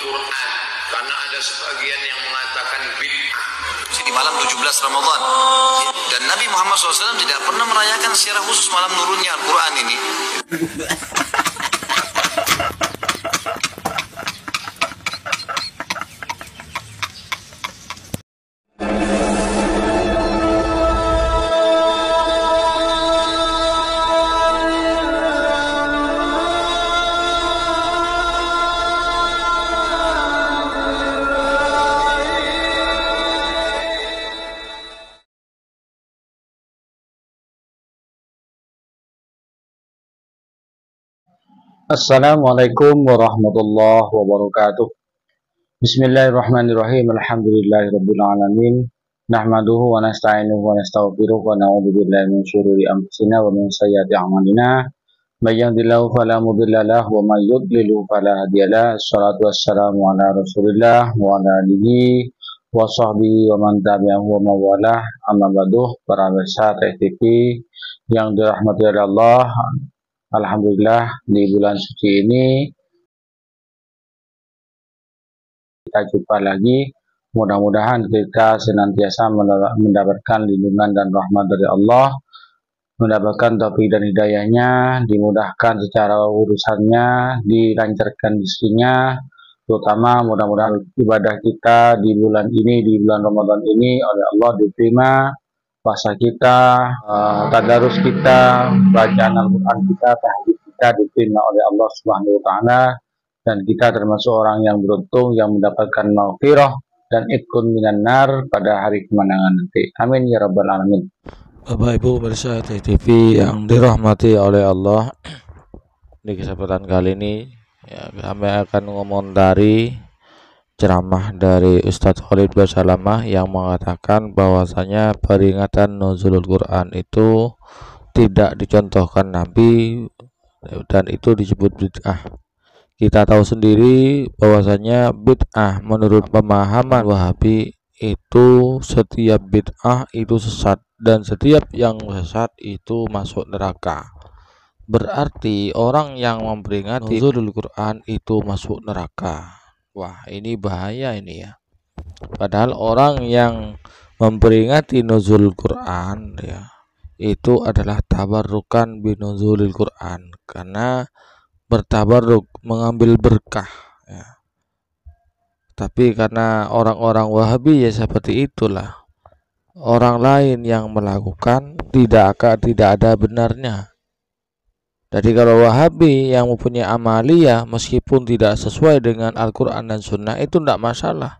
Quran karena ada sebagian yang mengatakan bid'ah. Di malam 17 Ramadan, dan Nabi Muhammad SAW tidak pernah merayakan secara khusus malam nurunnya Al-Quran ini. Assalamualaikum warahmatullahi wabarakatuh. Bismillahirrahmanirrahim. Alhamdulillahirabbil alamin. Nahmaduhu wa nasta'inuhu wa nastaghfiruh wa na'udzu billahi min syururi anfusina wa min sayyiati a'malina. May yahdihillahu fala mudilla lahu wa may yudlil fala hadiyalah. Wassalatu wassalamu ala Rasulillah wa ala alihi wa sahbihi wa man tabi'ahu wa mawalah. Amma ba'du, para pemirsa TV yang dirahmati oleh Allah. Alhamdulillah, di bulan suci ini kita jumpa lagi. Mudah-mudahan kita senantiasa mendapatkan lindungan dan rahmat dari Allah, mendapatkan taufik dan hidayahnya, dimudahkan secara urusannya, dilancarkan rezekinya, terutama mudah-mudahan ibadah kita di bulan ini, di bulan Ramadan ini oleh Allah diterima. Puasa kita, tadarus kita, bacaan Al-Quran kita, tahajud kita diterima oleh Allah Subhanahu wa Ta'ala, dan kita termasuk orang yang beruntung yang mendapatkan maghfirah dan itkun minan nar pada hari kemenangan nanti. Amin ya rabbal alamin. Bapak Ibu pemirsa TV yang dirahmati oleh Allah, di kesempatan kali ini ya, kami akan mengomentari ceramah dari Ustadz Khalid Basalamah yang mengatakan bahwasanya peringatan nuzulul Quran itu tidak dicontohkan Nabi dan itu disebut bid'ah. Kita tahu sendiri bahwasanya bid'ah menurut pemahaman Wahabi itu setiap bid'ah itu sesat dan setiap yang sesat itu masuk neraka. Berarti orang yang memperingati nuzulul Quran itu masuk neraka. Wah, ini bahaya ini ya. Padahal orang yang memperingati nuzul Quran ya, itu adalah tabarrukan binuzulil Quran, karena bertabarruk mengambil berkah ya. Tapi karena orang-orang Wahabi ya seperti itulah. Orang lain yang melakukan tidak ada benarnya. Jadi kalau Wahabi yang mempunyai amaliyah meskipun tidak sesuai dengan Al-Quran dan Sunnah itu tidak masalah.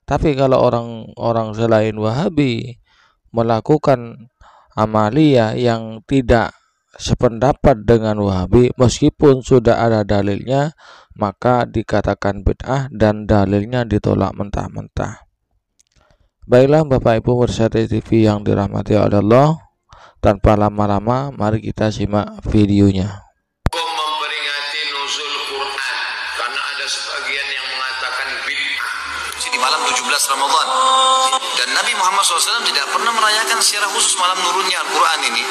Tapi kalau orang-orang selain Wahabi melakukan amaliyah yang tidak sependapat dengan Wahabi meskipun sudah ada dalilnya, maka dikatakan bid'ah dan dalilnya ditolak mentah-mentah. Baiklah Bapak Ibu pemirsa TV yang dirahmati oleh Allah, tanpa lama-lama mari kita simak videonya. Memperingati nuzul Quran karena ada sebagian yang mengatakan bid'ah. Di malam 17 Ramadan, dan Nabi Muhammad SAW tidak pernah merayakan secara khusus malam nurunnya Al-Quran ini.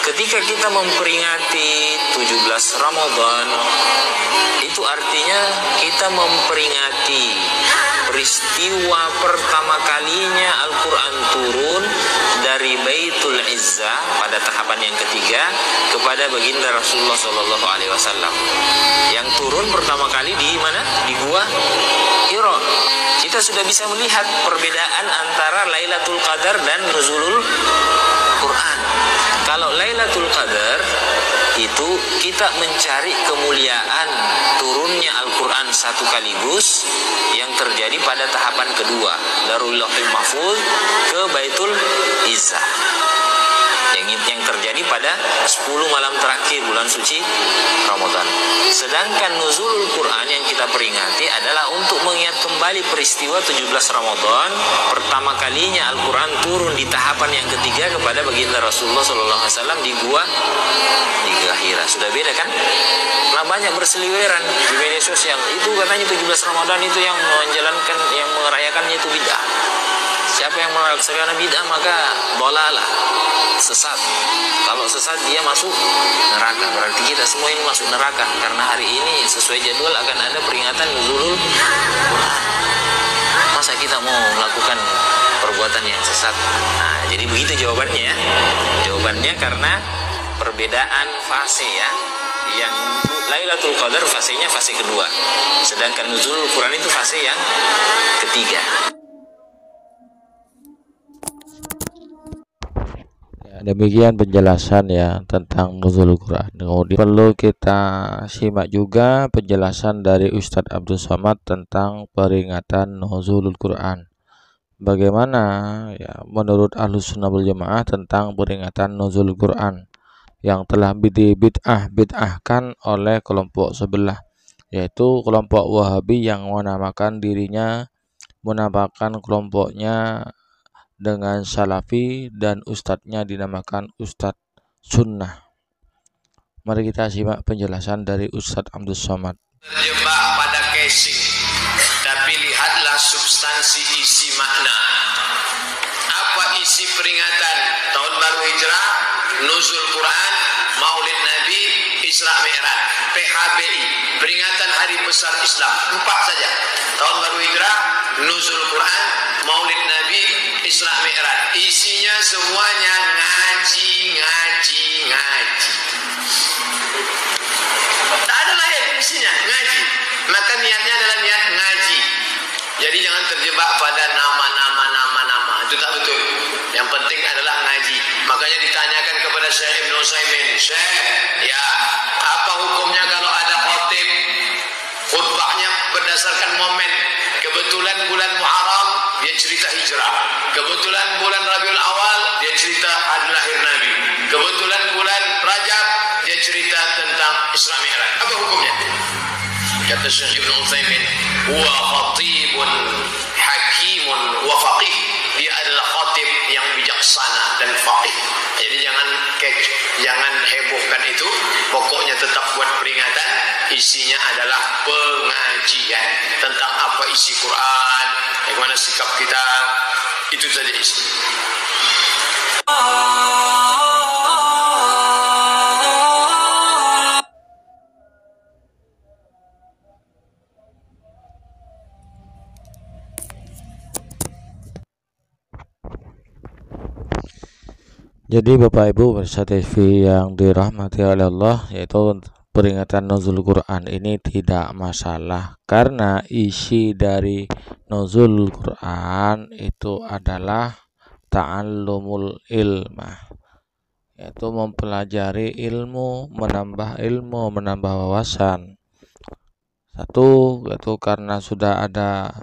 Ketika kita memperingati 17 Ramadan, itu artinya kita memperingati peristiwa pertama kalinya Al-Quran turun dari Baitul Izzah pada tahapan yang ketiga kepada baginda Rasulullah SAW. Yang turun pertama kali di mana? Di Gua Hira. Kita sudah bisa melihat perbedaan antara Lailatul Qadar dan Nuzulul Quran. Kalau Lailatul Qadar itu kita mencari kemuliaan turunnya Al-Quran satu kaligus yang terjadi pada tahapan kedua dari Lauhul Mahfuz ke Baitul Izzah, yang terjadi pada 10 malam terakhir bulan suci Ramadan. Sedangkan nuzulul Quran yang kita peringati adalah untuk mengingat kembali peristiwa 17 Ramadan pertama kalinya Al-Quran turun di tahapan yang ketiga kepada baginda Rasulullah SAW di Gua Hira. Sudah beda kan? Nah, banyak berseliweran di media sosial itu katanya 17 Ramadan itu yang menjalankan, yang merayakannya itu bid'ah. Siapa yang melaksanakan bid'ah maka dolalah, sesat. Kalau sesat dia masuk neraka. Berarti kita semua ini masuk neraka karena hari ini sesuai jadwal akan ada peringatan nuzulul Quran. Masa kita mau melakukan perbuatan yang sesat? Nah, jadi begitu jawabannya ya. Jawabannya karena perbedaan fase ya. Yang Lailatul Qadar fasenya fase kedua, sedangkan nuzulul Quran itu fase yang ketiga. Demikian penjelasan ya tentang nuzulul Quran. Kemudian perlu kita simak juga penjelasan dari Ustadz Abdul Somad tentang peringatan nuzulul Quran. Bagaimana ya menurut Ahlus Sunnah wal Jamaah tentang peringatan nuzulul Quran yang telah bid'ahkan oleh kelompok sebelah, yaitu kelompok Wahabi yang menamakan kelompoknya dengan Salafi dan ustadznya dinamakan Ustadz Sunnah. Mari kita simak penjelasan dari Ustadz Abdul Somad. Terjebak pada casing, tapi lihatlah substansi isi makna. Apa isi peringatan tahun baru Hijrah, nuzul Quran, Maulid Nabi, Isra Mi'raj, PHBI, peringatan Hari Besar Islam. 4 saja. Tahun baru Hijrah, nuzul Quran, Maulid Nabi, Isra Mi'raj. Isinya semuanya ngaji. Tak ada lain isinya, ngaji. Maka niatnya adalah niat ngaji. Jadi jangan terjebak pada nama. Itu tak betul. Yang penting adalah ngaji. Makanya ditanyakan kepada Syekh Ibn Utsaimin, Syekh, ya, apa hukumnya kalau ada khotib khutbahnya berdasarkan momen? Kebetulan bulan Muharram dia cerita hijrah. Kebetulan bulan Rabiul Awal dia cerita hari lahir Nabi. Kebetulan bulan Rajab dia cerita tentang Isra Mi'raj. Apa hukumnya? Kata Syekh Ibn Utsaimin, huwa khatibun hakimun wa faqih. Dia adalah khatib yang bijaksana dan faqih. Jadi jangan hebohkan itu. Pokoknya tetap buat peringatan. Isinya adalah pengajian tentang apa isi Quran, bagaimana sikap kita. Itu saja isi. Jadi Bapak Ibu pemirsa TV yang dirahmati oleh Allah, yaitu peringatan nuzul Quran ini tidak masalah karena isi dari nuzul Quran itu adalah ta'allumul ilmah, yaitu mempelajari ilmu, menambah wawasan. Satu, yaitu karena sudah ada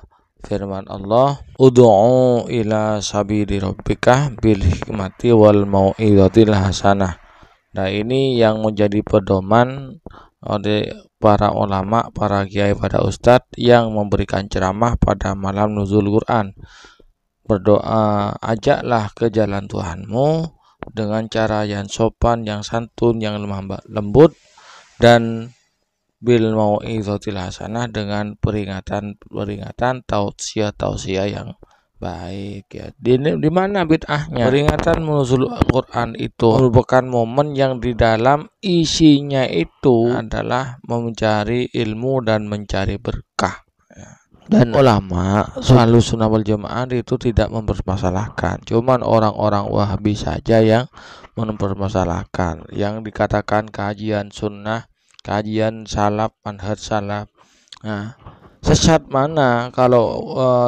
firman Allah, ud'u ila sabili rabbika bil hikmati wal mau'izatil hasanah. Nah, ini yang menjadi pedoman oleh para ulama, para kiai, para ustadz yang memberikan ceramah pada malam nuzul Quran. Berdoa, ajaklah ke jalan Tuhanmu dengan cara yang sopan, yang santun, yang lemah lembut, dan bil mau'izatil hasanah dengan peringatan tausiah yang baik ya. Di mana bid'ahnya? Peringatan nuzul Quran itu merupakan momen yang di dalam isinya itu adalah mencari ilmu dan mencari berkah ya. Dan ulama Ahlus Sunnah wal Jamaah itu tidak mempermasalahkan, cuman orang-orang Wahabi saja yang mempermasalahkan, yang dikatakan kajian sunnah, kajian salaf, manhaj salaf. Nah, sesat mana kalau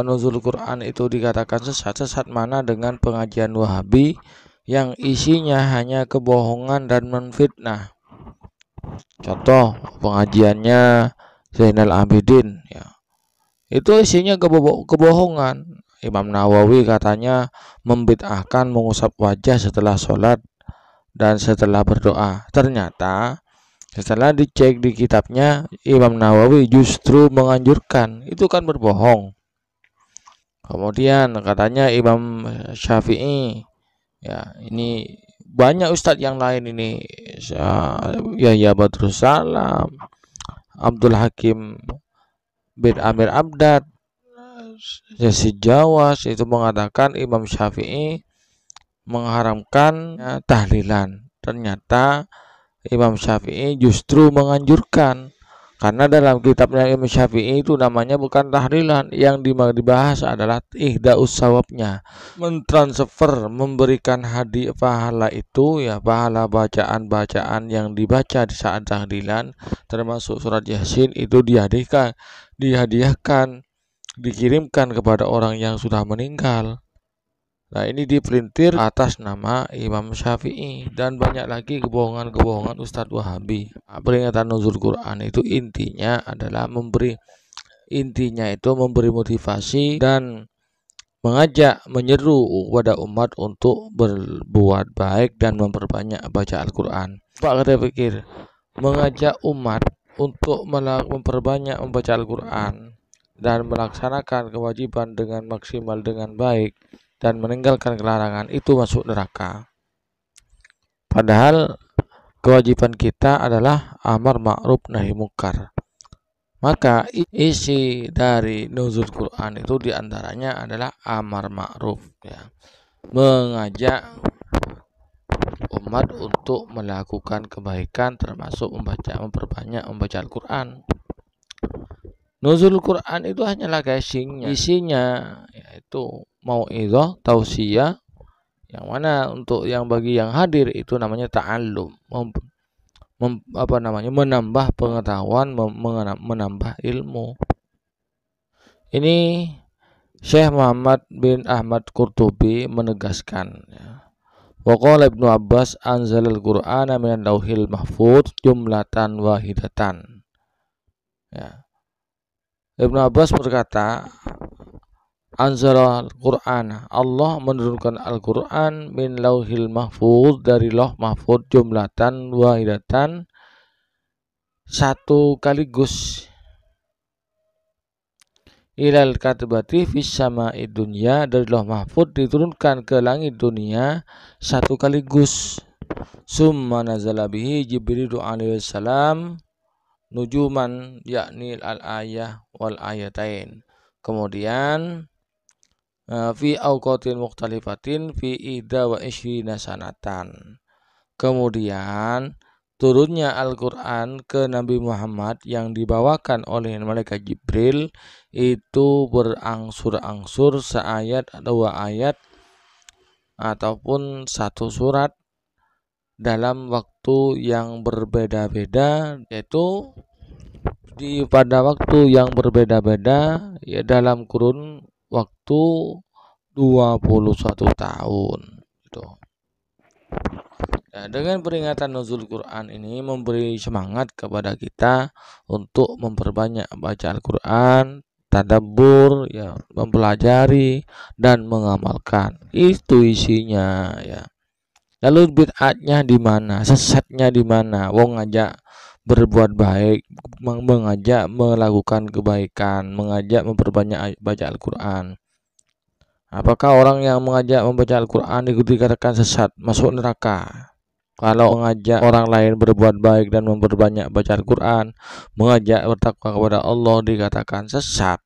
nuzul Quran itu dikatakan sesat mana dengan pengajian Wahabi yang isinya hanya kebohongan dan menfitnah. Contoh pengajiannya Zainal Abidin ya. Itu isinya kebohongan. Imam Nawawi katanya membid'ahkan mengusap wajah setelah sholat dan setelah berdoa. Ternyata setelah dicek di kitabnya, Imam Nawawi justru menganjurkan. Itu kan berbohong. Kemudian katanya Imam Syafi'i, ya ini banyak ustadz yang lain ini, Yahya Badrus Salam, Abdul Hakim bin Amir Abdad, Sesi Jawas itu mengatakan Imam Syafi'i mengharamkan tahlilan. Ternyata Imam Syafi'i justru menganjurkan, karena dalam kitabnya Imam Syafi'i itu namanya bukan tahlilan, yang dibahas adalah ihda'us sawabnya, mentransfer, memberikan hadiah pahala itu, ya pahala bacaan-bacaan yang dibaca di saat tahlilan, termasuk surat Yasin itu dihadiahkan, dikirimkan kepada orang yang sudah meninggal. Nah, ini dipelintir atas nama Imam Syafi'i, dan banyak lagi kebohongan-kebohongan Ustadz Wahabi. Peringatan nuzul Quran itu intinya adalah memberi motivasi dan mengajak, menyeru kepada umat untuk berbuat baik dan memperbanyak baca Al-Quran. Pak kata pikir, mengajak umat untuk memperbanyak membaca Al-Quran dan melaksanakan kewajiban dengan maksimal dengan baik dan meninggalkan kelarangan itu masuk neraka. Padahal kewajiban kita adalah amar ma'ruf nahi munkar. Maka isi dari nuzul Quran itu diantaranya adalah amar ma'ruf, ya, mengajak umat untuk melakukan kebaikan, termasuk memperbanyak membaca Al-Quran. Nuzul Quran itu hanyalah casingnya, isinya yaitu mau'izah, tausiyah, yang mana untuk yang bagi yang hadir itu namanya ta'allum, menambah pengetahuan, menambah ilmu. Ini Syekh Muhammad bin Ahmad Qurtubi menegaskan, ya. Wa qala Ibnu Abbas anzalal Qur'ana minal lauhil mahfuz jumlatan wahidatan. Ya. Ibnu Abbas berkata, anzalal Qur'ana, Allah menurunkan Al-Qur'an min lauhil mahfuz, dari lauh mahfuz, jumlatan wahidatan, satu kaligus, ilal katibati fis sama'i dunya, dari lauh mahfuz diturunkan ke langit dunia satu kaligus. Summa nazala bihi Jibril alaihi salam nujuman, yakni al-ayah wal ayatain. Kemudian fi awqatin mukhtalifatin fi ida wa ishrina sanatan. Kemudian turunnya Al-Quran ke Nabi Muhammad yang dibawakan oleh malaikat Jibril itu berangsur-angsur seayat, dua ayat, ataupun satu surat dalam waktu yang berbeda-beda, yaitu pada waktu yang berbeda-beda, ya, dalam kurun waktu 21 tahun gitu. Ya, dengan peringatan nuzul Quran ini memberi semangat kepada kita untuk memperbanyak baca Al-Quran, tadabbur, ya, mempelajari dan mengamalkan. Itu isinya, ya. Lalu bid'atnya di mana? Sesatnya di mana? Wong ngajak berbuat baik, mengajak melakukan kebaikan, mengajak memperbanyak baca Al-Quran. Apakah orang yang mengajak membaca Al-Quran itu dikatakan sesat, masuk neraka? Kalau mengajak orang lain berbuat baik dan memperbanyak baca Al-Quran, mengajak bertakwa kepada Allah, dikatakan sesat.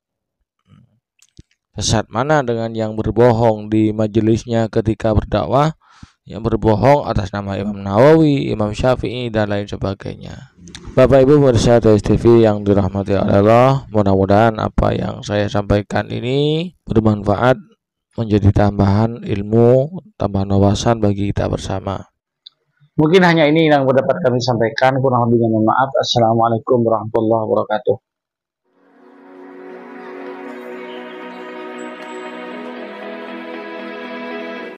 Sesat mana dengan yang berbohong di majelisnya ketika berdakwah, yang berbohong atas nama Imam Nawawi, Imam Syafi'i, dan lain sebagainya. Bapak Ibu pemirsa TV yang dirahmati Allah, mudah-mudahan apa yang saya sampaikan ini bermanfaat, menjadi tambahan ilmu, tambahan wawasan bagi kita bersama. Mungkin hanya ini yang dapat kami sampaikan, kurang lebihnya mohon maaf. Assalamualaikum warahmatullahi wabarakatuh.